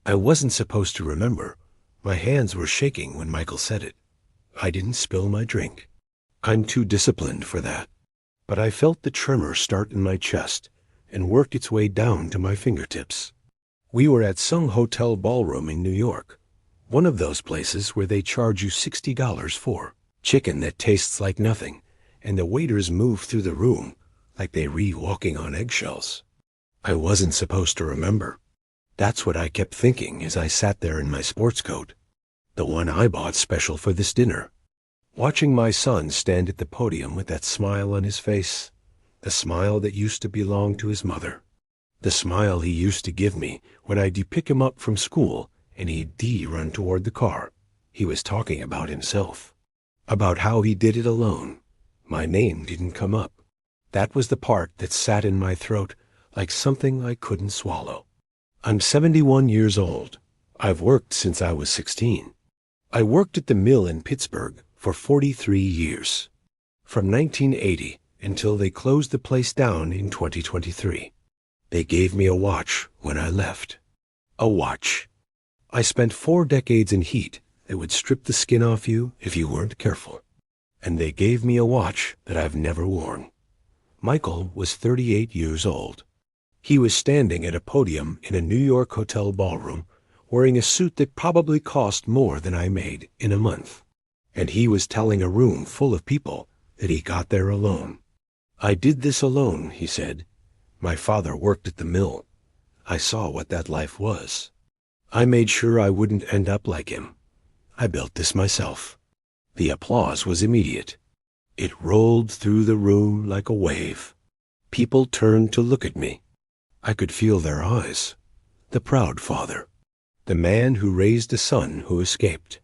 I wasn't supposed to remember. My hands were shaking when Michael said it. I didn't spill my drink. I'm too disciplined for that. But I felt the tremor start in my chest and worked its way down to my fingertips. We were at some hotel ballroom in New York, one of those places where they charge you $60 for chicken that tastes like nothing, and the waiters move through the room like they were walking on eggshells. I wasn't supposed to remember. That's what I kept thinking as I sat there in my sports coat, the one I bought special for this dinner, watching my son stand at the podium with that smile on his face, the smile that used to belong to his mother, the smile he used to give me when I'd pick him up from school and he'd run toward the car. He was talking about himself, about how he did it alone. My name didn't come up. That was the part that sat in my throat like something I couldn't swallow. I'm 71 years old. I've worked since I was 16. I worked at the mill in Pittsburgh for 43 years, from 1980 until they closed the place down in 2023. They gave me a watch when I left. A watch. I spent 4 decades in heat that would strip the skin off you if you weren't careful. And they gave me a watch that I've never worn. Michael was 38 years old. He was standing at a podium in a New York hotel ballroom, wearing a suit that probably cost more than I made in a month. And he was telling a room full of people that he got there alone. I did this alone, he said. My father worked at the mill. I saw what that life was. I made sure I wouldn't end up like him. I built this myself. The applause was immediate. It rolled through the room like a wave. People turned to look at me. I could feel their eyes. The proud father. The man who raised a son who escaped.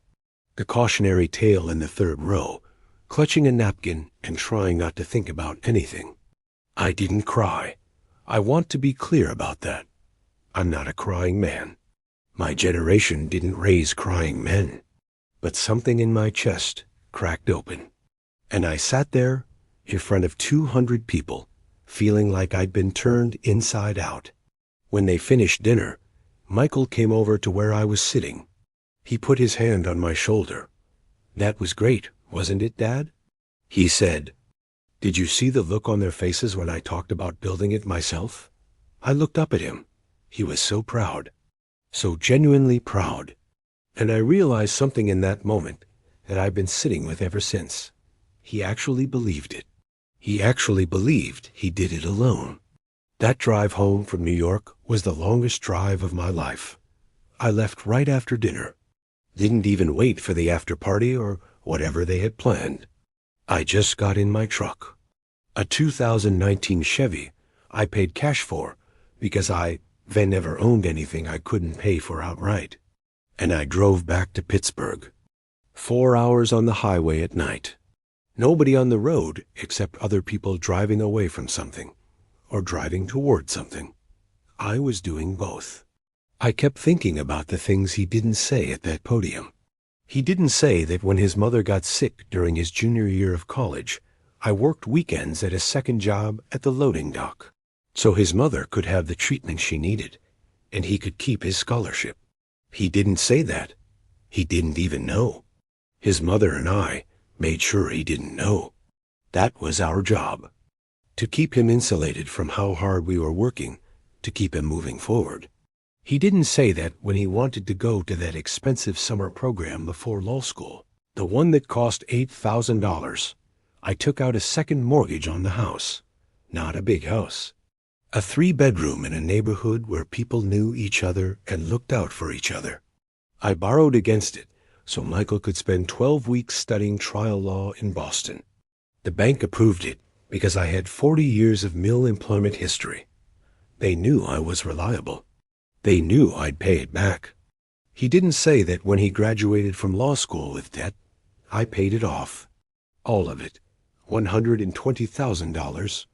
The cautionary tale in the third row, clutching a napkin and trying not to think about anything. I didn't cry. I want to be clear about that. I'm not a crying man. My generation didn't raise crying men. But something in my chest cracked open. And I sat there in front of 200 people, feeling like I'd been turned inside out. When they finished dinner, Michael came over to where I was sitting. He put his hand on my shoulder. That was great, wasn't it, Dad? He said, did you see the look on their faces when I talked about building it myself? I looked up at him. He was so proud, so genuinely proud. And I realized something in that moment that I've been sitting with ever since. He actually believed it. He actually believed he did it alone. That drive home from New York was the longest drive of my life. I left right after dinner. Didn't even wait for the after party or whatever they had planned. I just got in my truck. A 2019 Chevy I paid cash for because I never owned anything I couldn't pay for outright. And I drove back to Pittsburgh. 4 hours on the highway at night. Nobody on the road except other people driving away from something or driving toward something. I was doing both. I kept thinking about the things he didn't say at that podium. He didn't say that when his mother got sick during his junior year of college, I worked weekends at a second job at the loading dock, so his mother could have the treatment she needed, and he could keep his scholarship. He didn't say that. He didn't even know. His mother and I made sure he didn't know. That was our job. To keep him insulated from how hard we were working, to keep him moving forward. He didn't say that when he wanted to go to that expensive summer program before law school, the one that cost $8,000, I took out a second mortgage on the house. Not a big house. A 3-bedroom in a neighborhood where people knew each other and looked out for each other. I borrowed against it so Michael could spend 12 weeks studying trial law in Boston. The bank approved it because I had 40 years of mill employment history. They knew I was reliable. They knew I'd pay it back. He didn't say that when he graduated from law school with debt, I paid it off. All of it. $120,000.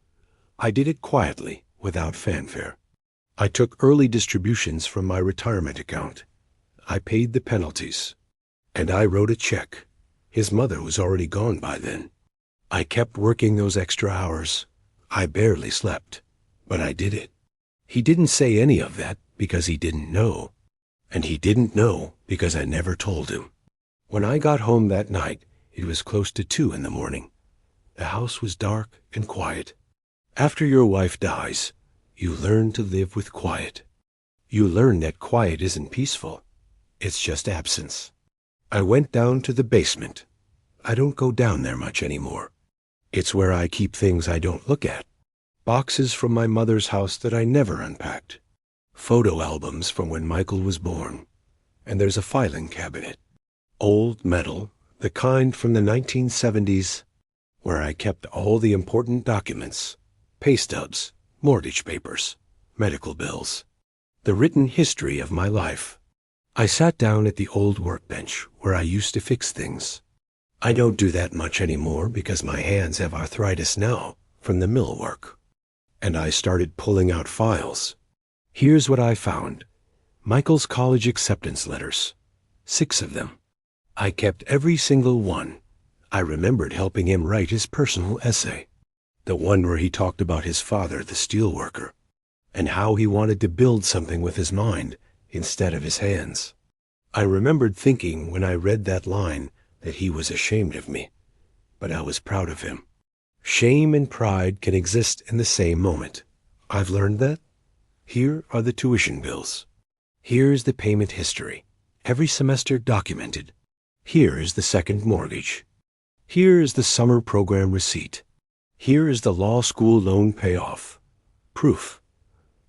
I did it quietly, without fanfare. I took early distributions from my retirement account. I paid the penalties. And I wrote a check. His mother was already gone by then. I kept working those extra hours. I barely slept, but I did it. He didn't say any of that because he didn't know. And he didn't know because I never told him. When I got home that night, it was close to 2 in the morning. The house was dark and quiet. After your wife dies, you learn to live with quiet. You learn that quiet isn't peaceful. It's just absence. I went down to the basement. I don't go down there much anymore. It's where I keep things I don't look at. Boxes from my mother's house that I never unpacked. Photo albums from when Michael was born. And there's a filing cabinet. Old metal, the kind from the 1970s, where I kept all the important documents, pay stubs, mortgage papers, medical bills, the written history of my life. I sat down at the old workbench where I used to fix things. I don't do that much anymore because my hands have arthritis now from the mill work. And I started pulling out files. Here's what I found. Michael's college acceptance letters. 6 of them. I kept every single one. I remembered helping him write his personal essay. The one where he talked about his father, the steelworker, and how he wanted to build something with his mind instead of his hands. I remembered thinking when I read that line that he was ashamed of me, but I was proud of him. Shame and pride can exist in the same moment. I've learned that. Here are the tuition bills. Here's the payment history, every semester documented. Here is the second mortgage. Here is the summer program receipt. Here is the law school loan payoff. Proof.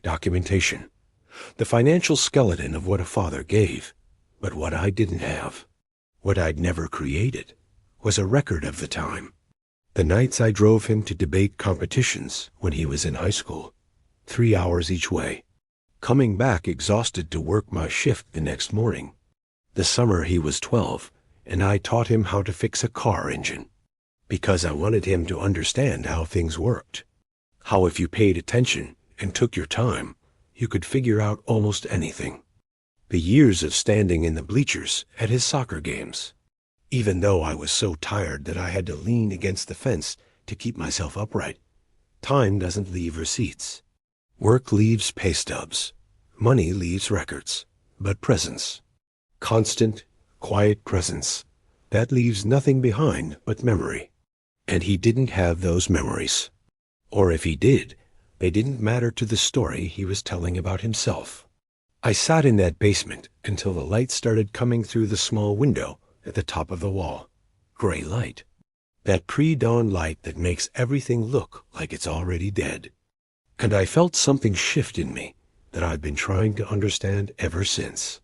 Documentation. The financial skeleton of what a father gave, but what I didn't have, what I'd never created, was a record of the time. The nights I drove him to debate competitions when he was in high school, 3 hours each way, coming back exhausted to work my shift the next morning. The summer he was 12, and I taught him how to fix a car engine, because I wanted him to understand how things worked, how if you paid attention and took your time, you could figure out almost anything. The years of standing in the bleachers at his soccer games, even though I was so tired that I had to lean against the fence to keep myself upright. Time doesn't leave receipts. Work leaves pay stubs. Money leaves records. But presence, constant, quiet presence, that leaves nothing behind but memory. And he didn't have those memories. Or if he did, they didn't matter to the story he was telling about himself. I sat in that basement until the light started coming through the small window at the top of the wall. Gray light. That pre-dawn light that makes everything look like it's already dead. And I felt something shift in me that I've been trying to understand ever since.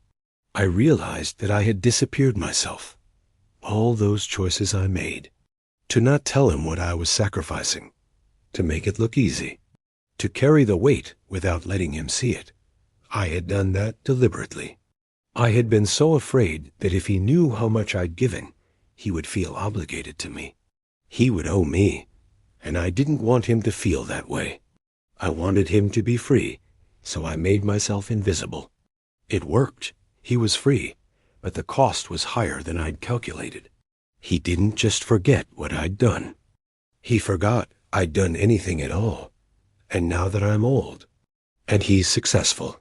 I realized that I had disappeared myself. All those choices I made. To not tell him what I was sacrificing. To make it look easy. To carry the weight without letting him see it. I had done that deliberately. I had been so afraid that if he knew how much I'd given, he would feel obligated to me. He would owe me, and I didn't want him to feel that way. I wanted him to be free, so I made myself invisible. It worked. He was free, but the cost was higher than I'd calculated. He didn't just forget what I'd done. He forgot I'd done anything at all. And now that I'm old, and he's successful,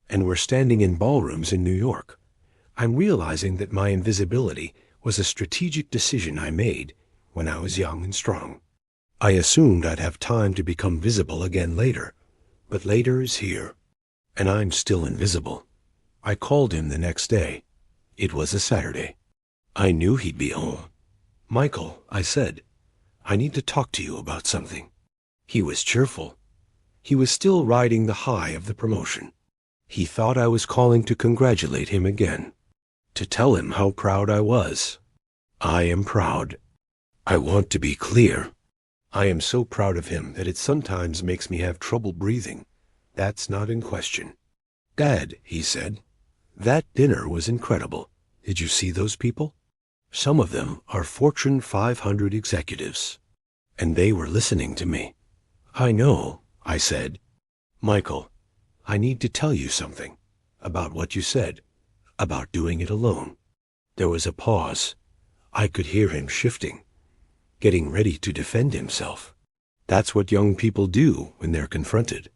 and we're standing in ballrooms in New York, I'm realizing that my invisibility was a strategic decision I made when I was young and strong. I assumed I'd have time to become visible again later, but later is here, and I'm still invisible. I called him the next day. It was a Saturday. I knew he'd be home. "Michael," I said, "I need to talk to you about something." He was cheerful. He was still riding the high of the promotion. He thought I was calling to congratulate him again, to tell him how proud I was. I am proud. I want to be clear. I am so proud of him that it sometimes makes me have trouble breathing. That's not in question. "Dad," he said, "that dinner was incredible. Did you see those people? Some of them are Fortune 500 executives, and they were listening to me." "I know," I said. "Michael, I need to tell you something about what you said, about doing it alone." There was a pause. I could hear him shifting, getting ready to defend himself. That's what young people do when they're confronted.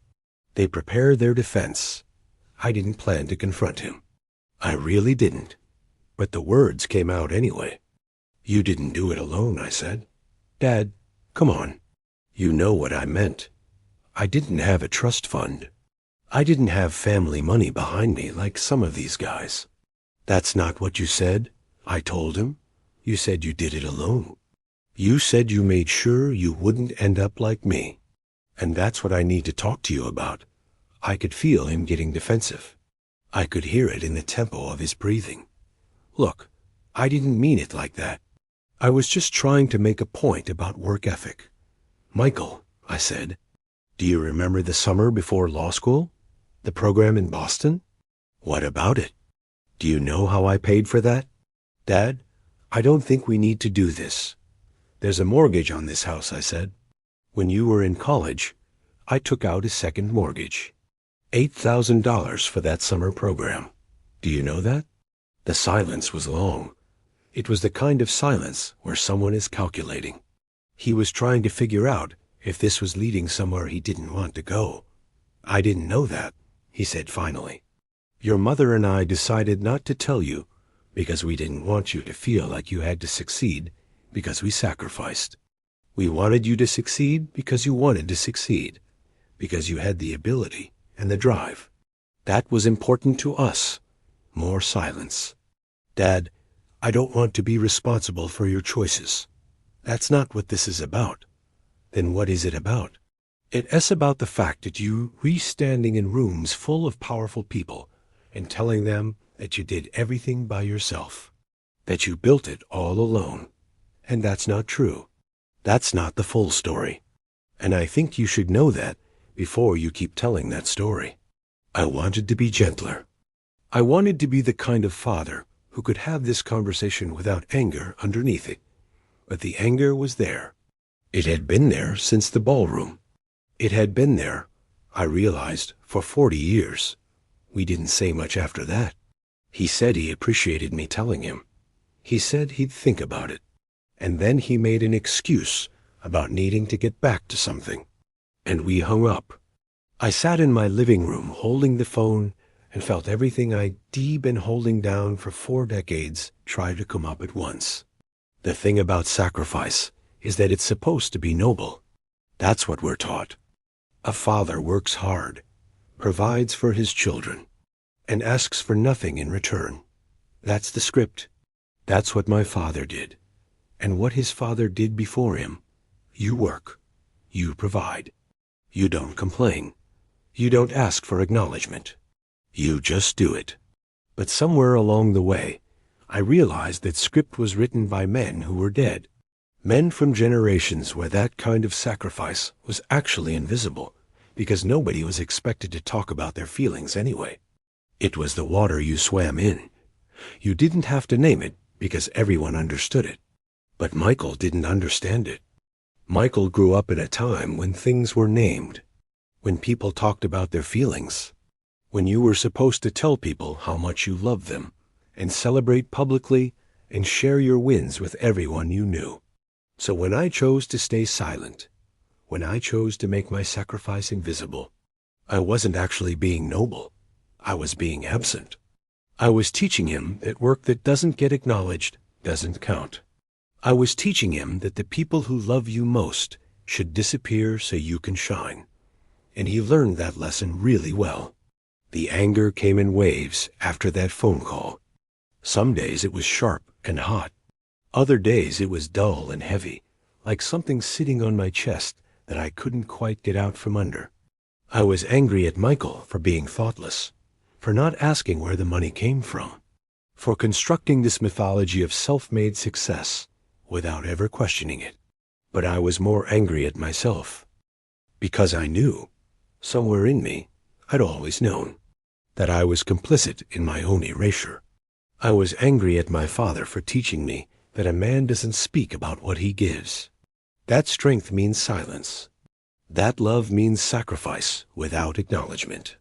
They prepare their defense. I didn't plan to confront him. I really didn't. But the words came out anyway. You didn't do it alone, I said. Dad, come on. You know what I meant. I didn't have a trust fund. I didn't have family money behind me like some of these guys. That's not what you said, I told him. You said you did it alone. You said you made sure you wouldn't end up like me. And that's what I need to talk to you about. I could feel him getting defensive. I could hear it in the tempo of his breathing. Look, I didn't mean it like that. I was just trying to make a point about work ethic. Michael, I said, do you remember the summer before law school? The program in Boston? What about it? Do you know how I paid for that? Dad, I don't think we need to do this. There's a mortgage on this house, I said. When you were in college, I took out a second mortgage. $8,000 for that summer program. Do you know that? The silence was long. It was the kind of silence where someone is calculating. He was trying to figure out if this was leading somewhere he didn't want to go. I didn't know that, he said finally. Your mother and I decided not to tell you because we didn't want you to feel like you had to succeed because we sacrificed. We wanted you to succeed because you wanted to succeed, because you had the ability and the drive. That was important to us. More silence. Dad, I don't want to be responsible for your choices. That's not what this is about. Then what is it about? It is about the fact that you standing in rooms full of powerful people and telling them that you did everything by yourself, that you built it all alone. And that's not true. That's not the full story. And I think you should know that before you keep telling that story. I wanted to be gentler. I wanted to be the kind of father who could have this conversation without anger underneath it. But the anger was there. It had been there since the ballroom. It had been there, I realized, for 40 years. We didn't say much after that. He said he appreciated me telling him. He said he'd think about it. And then he made an excuse about needing to get back to something. And we hung up. I sat in my living room holding the phone and felt everything I'd been holding down for 4 decades try to come up at once. The thing about sacrifice is that it's supposed to be noble. That's what we're taught. A father works hard, provides for his children, and asks for nothing in return. That's the script. That's what my father did. And what his father did before him. You work. You provide. You don't complain. You don't ask for acknowledgement. You just do it. But somewhere along the way, I realized that script was written by men who were dead. Men from generations where that kind of sacrifice was actually invisible, because nobody was expected to talk about their feelings anyway. It was the water you swam in. You didn't have to name it because everyone understood it. But Michael didn't understand it. Michael grew up in a time when things were named, when people talked about their feelings, when you were supposed to tell people how much you loved them, and celebrate publicly and share your wins with everyone you knew. So when I chose to stay silent, when I chose to make my sacrifice invisible, I wasn't actually being noble. I was being absent. I was teaching him that work that doesn't get acknowledged doesn't count. I was teaching him that the people who love you most should disappear so you can shine. And he learned that lesson really well. The anger came in waves after that phone call. Some days it was sharp and hot. Other days it was dull and heavy, like something sitting on my chest that I couldn't quite get out from under. I was angry at Michael for being thoughtless, for not asking where the money came from, for constructing this mythology of self-made success without ever questioning it. But I was more angry at myself, because I knew, somewhere in me, I'd always known, that I was complicit in my own erasure. I was angry at my father for teaching me that a man doesn't speak about what he gives. That strength means silence. That love means sacrifice without acknowledgement.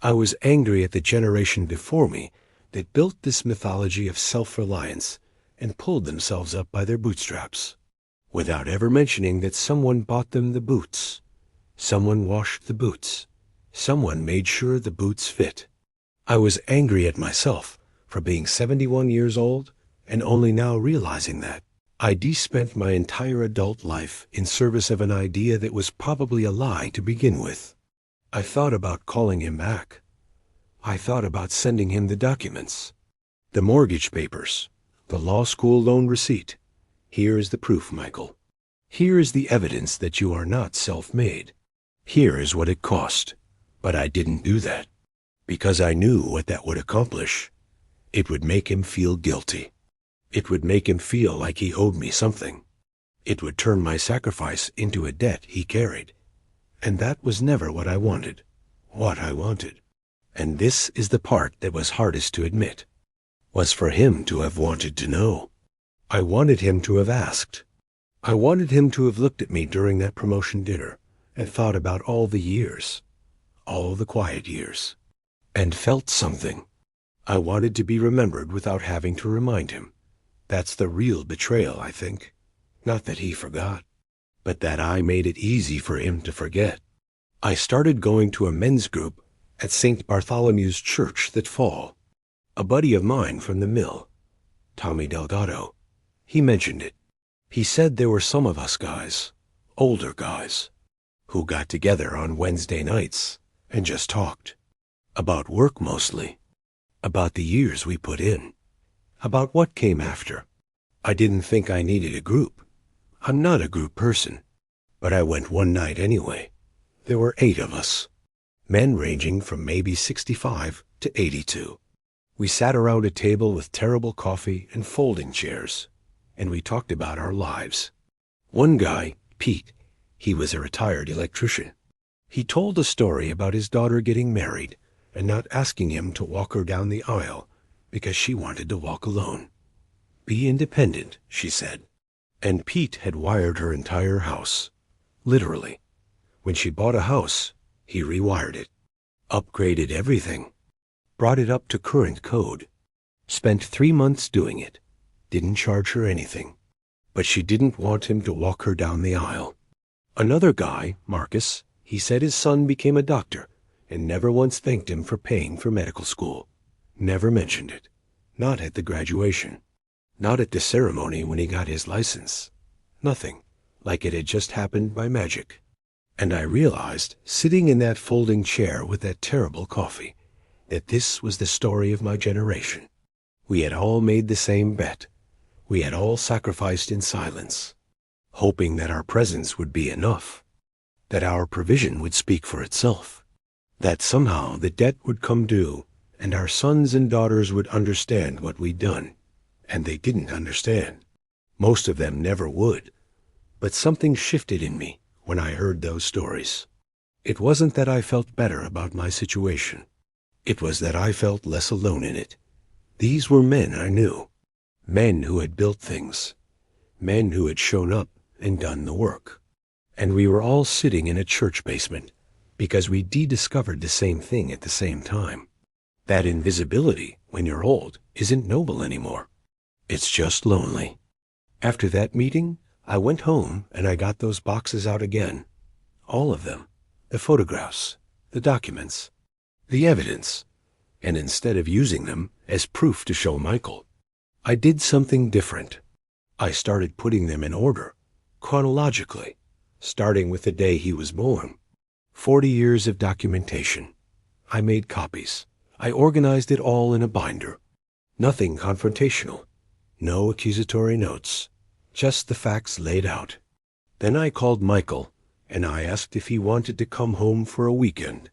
I was angry at the generation before me that built this mythology of self-reliance and pulled themselves up by their bootstraps, without ever mentioning that someone bought them the boots. Someone washed the boots. Someone made sure the boots fit. I was angry at myself for being 71 years old and only now realizing that. I'd spent my entire adult life in service of an idea that was probably a lie to begin with. I thought about calling him back. I thought about sending him the documents, the mortgage papers, the law school loan receipt. Here is the proof, Michael. Here is the evidence that you are not self-made. Here is what it cost. But I didn't do that, because I knew what that would accomplish. It would make him feel guilty. It would make him feel like he owed me something. It would turn my sacrifice into a debt he carried. And that was never what I wanted. What I wanted, and this is the part that was hardest to admit, was for him to have wanted to know. I wanted him to have asked. I wanted him to have looked at me during that promotion dinner and thought about all the years, all the quiet years, and felt something. I wanted to be remembered without having to remind him. That's the real betrayal, I think. Not that he forgot, but that I made it easy for him to forget. I started going to a men's group at St. Bartholomew's Church that fall. A buddy of mine from the mill, Tommy Delgado, he mentioned it. He said there were some of us guys, older guys, who got together on Wednesday nights and just talked. About work mostly. About the years we put in. About what came after. I didn't think I needed a group. I'm not a group person. But I went one night anyway. There were 8 of us. Men ranging from maybe 65 to 82. We sat around a table with terrible coffee and folding chairs, and we talked about our lives. One guy, Pete, he was a retired electrician. He told a story about his daughter getting married and not asking him to walk her down the aisle because she wanted to walk alone. Be independent, she said. And Pete had wired her entire house. Literally. When she bought a house, he rewired it. Upgraded everything. Brought it up to current code. Spent 3 months doing it. Didn't charge her anything. But she didn't want him to walk her down the aisle. Another guy, Marcus, he said his son became a doctor and never once thanked him for paying for medical school. Never mentioned it. Not at the graduation. Not at the ceremony when he got his license. Nothing. Like it had just happened by magic. And I realized, sitting in that folding chair with that terrible coffee, that this was the story of my generation. We had all made the same bet. We had all sacrificed in silence, hoping that our presence would be enough, that our provision would speak for itself, that somehow the debt would come due and our sons and daughters would understand what we'd done. And they didn't understand. Most of them never would. But something shifted in me when I heard those stories. It wasn't that I felt better about my situation. It was that I felt less alone in it. These were men I knew. Men who had built things. Men who had shown up and done the work. And we were all sitting in a church basement because we de-discovered the same thing at the same time. That invisibility, when you're old, isn't noble anymore. It's just lonely. After that meeting, I went home and I got those boxes out again. All of them. The photographs, the documents, the evidence. And instead of using them as proof to show Michael, I did something different. I started putting them in order, chronologically, starting with the day he was born. 40 years of documentation. I made copies. I organized it all in a binder. Nothing confrontational. No accusatory notes. Just the facts laid out. Then I called Michael, and I asked if he wanted to come home for a weekend,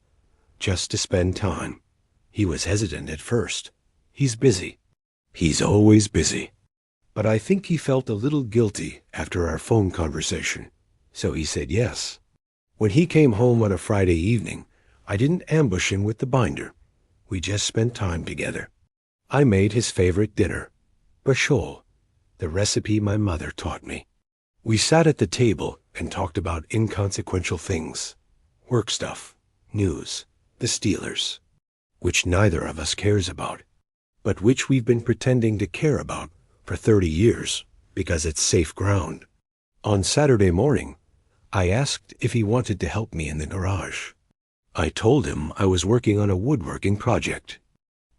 just to spend time. He was hesitant at first. He's busy. He's always busy. But I think he felt a little guilty after our phone conversation, so he said yes. When he came home on a Friday evening, I didn't ambush him with the binder. We just spent time together. I made his favorite dinner, bashol, the recipe my mother taught me. We sat at the table and talked about inconsequential things, work stuff, news, the Steelers, which neither of us cares about, but which we've been pretending to care about for 30 years because it's safe ground. On Saturday morning, I asked if he wanted to help me in the garage. I told him I was working on a woodworking project.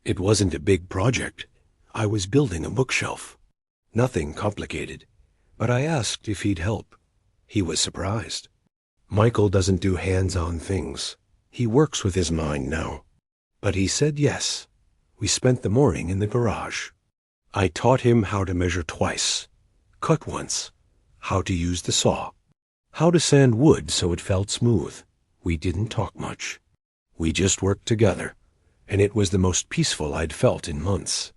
It wasn't a big project. I was building a bookshelf. Nothing complicated. But I asked if he'd help. He was surprised. Michael doesn't do hands-on things. He works with his mind now. But he said yes. We spent the morning in the garage. I taught him how to measure twice, cut once, how to use the saw, how to sand wood so it felt smooth. We didn't talk much. We just worked together, and it was the most peaceful I'd felt in months.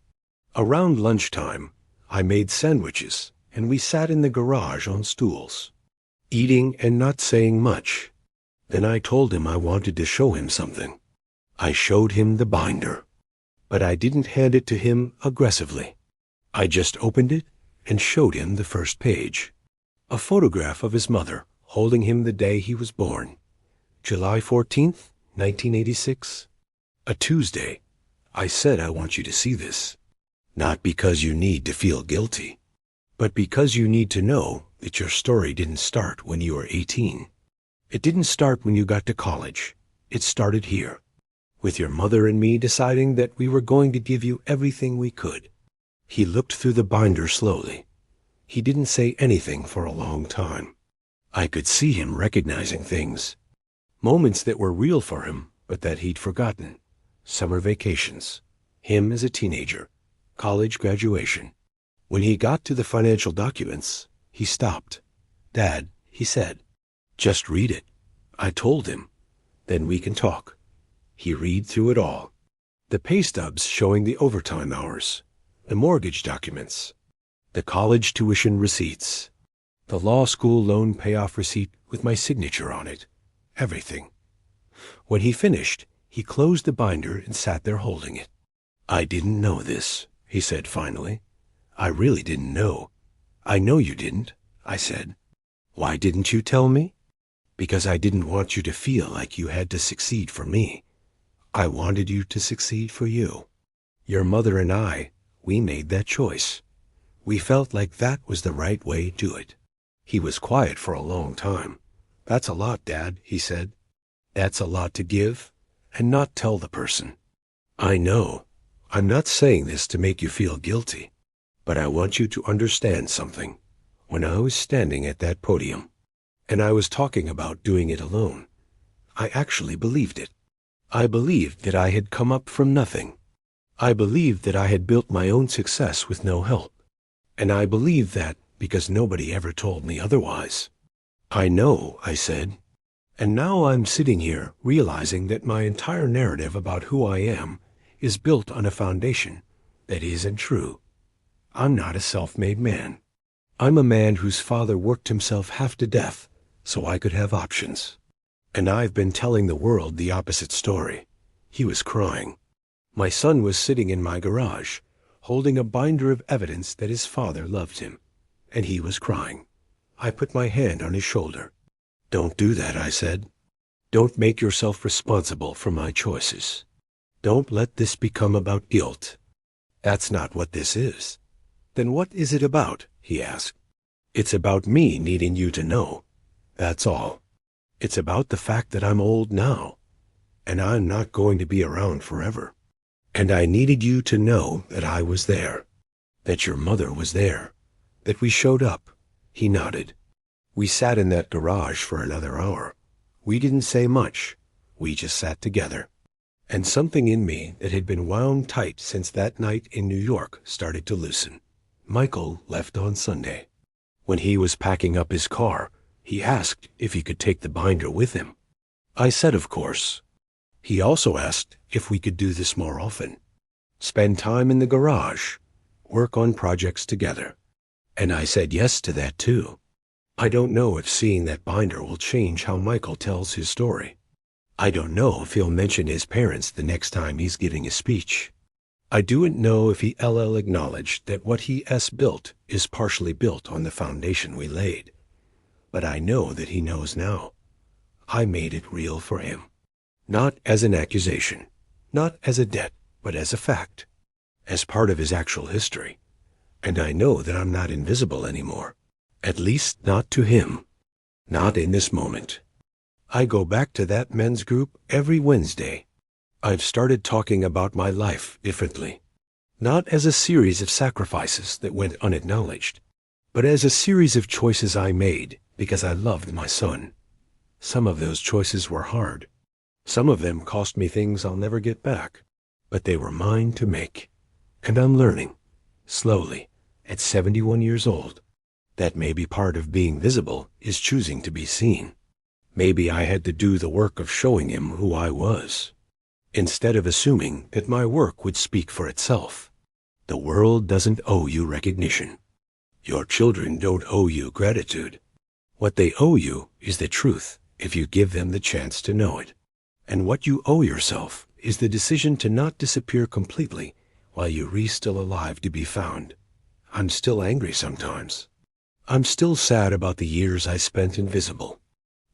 Around lunchtime, I made sandwiches, and we sat in the garage on stools, eating and not saying much. Then I told him I wanted to show him something. I showed him the binder, but I didn't hand it to him aggressively. I just opened it and showed him the first page. A photograph of his mother holding him the day he was born. July 14th, 1986. A Tuesday. I said I want you to see this. Not because you need to feel guilty, but because you need to know that your story didn't start when you were 18. It didn't start when you got to college. It started here, with your mother and me deciding that we were going to give you everything we could. He looked through the binder slowly. He didn't say anything for a long time. I could see him recognizing things. Moments that were real for him, but that he'd forgotten. Summer vacations. Him as a teenager. College graduation. When he got to the financial documents, he stopped. "Dad," he said, "just read it." I told him. "Then we can talk." He read through it all. The pay stubs showing the overtime hours. The mortgage documents. The college tuition receipts. The law school loan payoff receipt with my signature on it. Everything. When he finished, he closed the binder and sat there holding it. "I didn't know this," he said finally. "I really didn't know." "I know you didn't," I said. "Why didn't you tell me?" "Because I didn't want you to feel like you had to succeed for me. I wanted you to succeed for you. Your mother and I, we made that choice. We felt like that was the right way to do it." He was quiet for a long time. "That's a lot, Dad," he said. "That's a lot to give and not tell the person." "I know. I'm not saying this to make you feel guilty, but I want you to understand something. When I was standing at that podium, and I was talking about doing it alone, I actually believed it. I believed that I had come up from nothing. I believed that I had built my own success with no help. And I believed that because nobody ever told me otherwise. "I know," I said. "And now I'm sitting here realizing that my entire narrative about who I am is built on a foundation that isn't true. I'm not a self-made man. I'm a man whose father worked himself half to death so I could have options. And I've been telling the world the opposite story." He was crying. My son was sitting in my garage, holding a binder of evidence that his father loved him, and he was crying. I put my hand on his shoulder. "Don't do that," I said. "Don't make yourself responsible for my choices. Don't let this become about guilt. That's not what this is." "Then what is it about?" he asked. "It's about me needing you to know. That's all. It's about the fact that I'm old now, and I'm not going to be around forever. And I needed you to know that I was there, that your mother was there, that we showed up." He nodded. We sat in that garage for another hour. We didn't say much. We just sat together. And something in me that had been wound tight since that night in New York started to loosen. Michael left on Sunday. When he was packing up his car, he asked if he could take the binder with him. I said, of course. He also asked if we could do this more often. Spend time in the garage, work on projects together. And I said yes to that too. I don't know if seeing that binder will change how Michael tells his story. I don't know if he'll mention his parents the next time he's giving a speech. I don't know if he'll acknowledge that what he has built is partially built on the foundation we laid. But I know that he knows now. I made it real for him. Not as an accusation, not as a debt, but as a fact, as part of his actual history. And I know that I'm not invisible anymore, at least not to him, not in this moment. I go back to that men's group every Wednesday. I've started talking about my life differently. Not as a series of sacrifices that went unacknowledged, but as a series of choices I made because I loved my son. Some of those choices were hard. Some of them cost me things I'll never get back, but they were mine to make. And I'm learning, slowly, at 71 years old, that maybe part of being visible is choosing to be seen. Maybe I had to do the work of showing him who I was, instead of assuming that my work would speak for itself. The world doesn't owe you recognition. Your children don't owe you gratitude. What they owe you is the truth if you give them the chance to know it. And what you owe yourself is the decision to not disappear completely while you're still alive to be found. I'm still angry sometimes. I'm still sad about the years I spent invisible.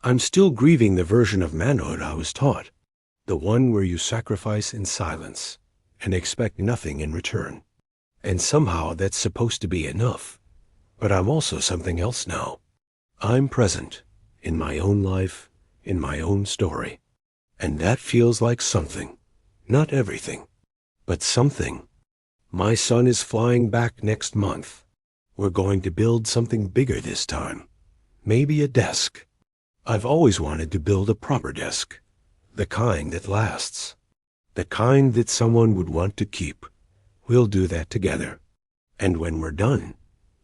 I'm still grieving the version of manhood I was taught, the one where you sacrifice in silence and expect nothing in return. And somehow that's supposed to be enough. But I'm also something else now. I'm present in my own life, in my own story. And that feels like something. Not everything, but something. My son is flying back next month. We're going to build something bigger this time. Maybe a desk. I've always wanted to build a proper desk. The kind that lasts. The kind that someone would want to keep. We'll do that together. And when we're done,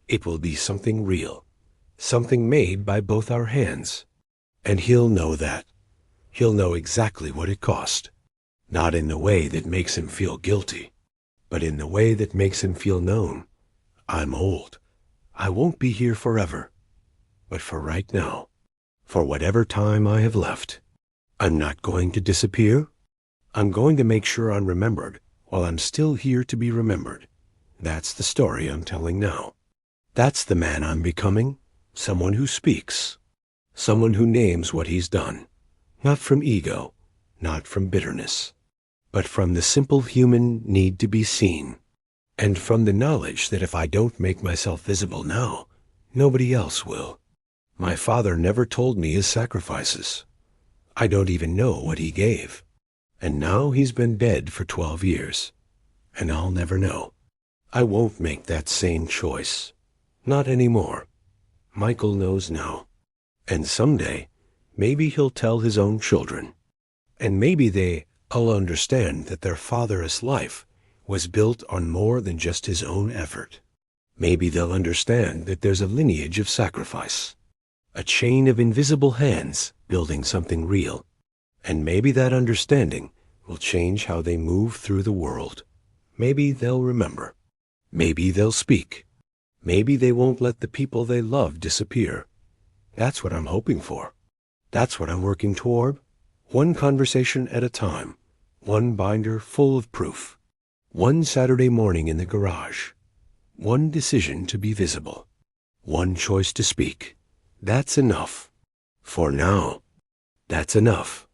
it will be something real. Something made by both our hands. And he'll know that. He'll know exactly what it cost. Not in the way that makes him feel guilty, but in the way that makes him feel known. I'm old. I won't be here forever. But for right now, for whatever time I have left, I'm not going to disappear. I'm going to make sure I'm remembered while I'm still here to be remembered. That's the story I'm telling now. That's the man I'm becoming. Someone who speaks. Someone who names what he's done. Not from ego, not from bitterness, but from the simple human need to be seen. And from the knowledge that if I don't make myself visible now, nobody else will. My father never told me his sacrifices. I don't even know what he gave. And now he's been dead for 12 years. And I'll never know. I won't make that same choice. Not anymore. Michael knows now. And someday, maybe he'll tell his own children. And maybe they'll understand that their father's life was built on more than just his own effort. Maybe they'll understand that there's a lineage of sacrifice. A chain of invisible hands building something real. And maybe that understanding will change how they move through the world. Maybe they'll remember. Maybe they'll speak. Maybe they won't let the people they love disappear. That's what I'm hoping for. That's what I'm working toward. One conversation at a time. One binder full of proof. One Saturday morning in the garage. One decision to be visible. One choice to speak. That's enough. For now, that's enough.